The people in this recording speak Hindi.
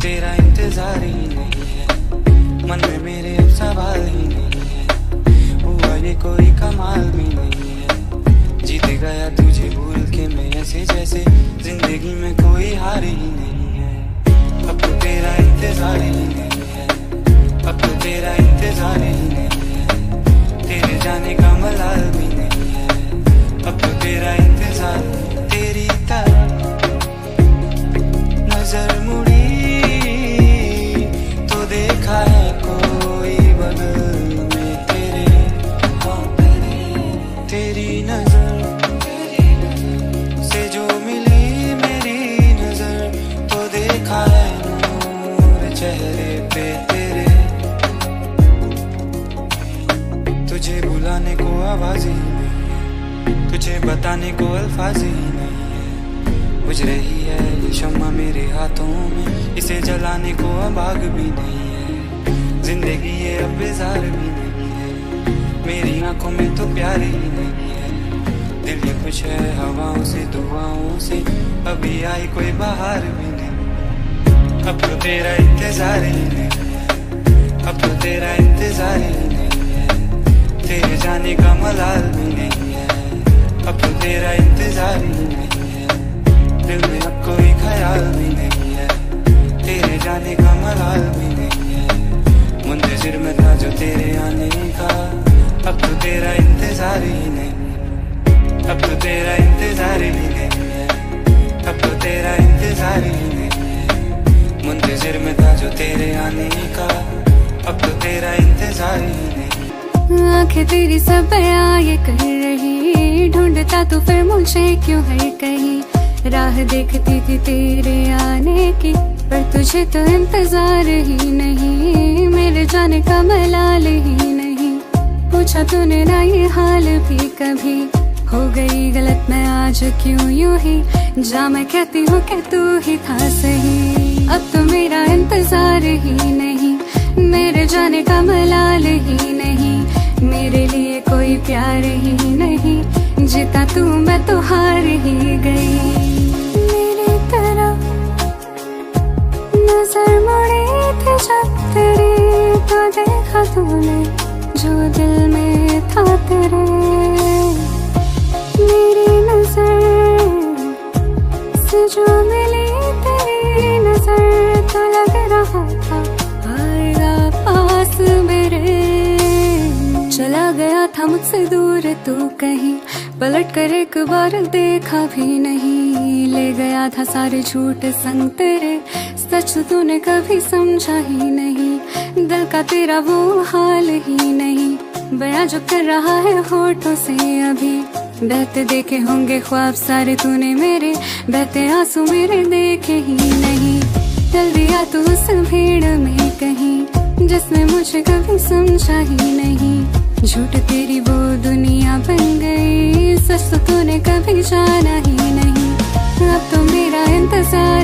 तेरा इंतजार ही नहीं है, मन में मेरे अब सवाल ही नहीं है, हुआ ये कोई कमाल भी नहीं है। जीत गया तुझे भूल के मैं ऐसे जैसे जिंदगी में कोई हार ही नहीं है। अब तो तेरा इंतजार ही नहीं है, अब तो तेरा इंतजार ही नहीं है, तेरे जाने का मलाल भी नहीं है। अब तो तेरा इंतजार, तेरी तरफ नजर मुड़ी तो देखा है कोई बगल में तेरे, हाँ तेरी नजर से जो मिली मेरी नजर तो देखा है नूर चेहरे पे तेरे। तुझे बुलाने को आवाज ही नहीं, तुझे बताने को अल्फाज ही नहीं है। बुझ रही है ये शम्मा मेरे हाथों में, इसे जलाने को अब आग भी नहीं है। जिंदगी ये अब बेजार भी नहीं है, मेरी आंखों में तो प्यार ही नहीं है। दिल ये खुश है हवाओं से दुआओं से, अभी आई कोई बहार भी नहीं। अब तो तेरा इंतजार ही नहीं है, अब तो तेरा इंतजार ही नहीं है, तेरे जाने का मलाल भी नहीं है। अब तो तेरा इंतजार ही नहीं है, दिल में अब कोई ख्याल भी नहीं है, तेरे जाने का मलाल भी नहीं है। मुंतजिर में था जो तेरे आने का, अब तो तेरा इंतजार ही नहीं है, अब तो तेरा इंतजार ही नहीं है, अब तो तेरा इंतजार ही नहीं है। मुंतजिर में था जो तेरे आने का, अब तो तेरा इंतजार ही नहीं है। आंखें तेरी सब बयां ये कर रही, ढूंढता तू फिर मुझे क्यों है कहीं। राह देखती थी तेरे आने की, पर तुझे तो इंतजार ही नहीं, मेरे जाने का मलाल ही नहीं। पूछा तूने ना ये हाल भी कभी, हो गई गलत मैं आज क्यों यूं ही, जा मैं कहती हूँ कि तू ही था सही। अब तो मेरा इंतजार ही नहीं, मेरे जाने का मलाल ही नहीं, मेरे लिए कोई प्यार ही नहीं। जीता तू मैं तो हार ही गई। मेरी तरफ नजर मुड़ी थी जब तेरी, तो देखा तूने जो दिल में था तेरे। मेरी नजर से जो मिली तेरी नजर, तो लग रहा था आएगा पास मेरे। चला गया था मुझसे दूर तू कहीं, पलट कर एक बार देखा भी नहीं। ले गया था सारे झूठ संग तेरे, सच तूने कभी समझा ही नहीं। दिल का तेरा वो हाल ही नहीं, बयां जो कर रहा है होठों से अभी। बहते देखे होंगे ख्वाब सारे तूने मेरे, बहते आंसू मेरे देखे ही नहीं। चल दिया तू उस भीड़ में कहीं, जिसने मुझे कभी समझा ही नहीं। झूठ तेरी वो दुनिया बन गई, सच तो तूने कभी जाना ही नहीं। अब तो मेरा इंतजार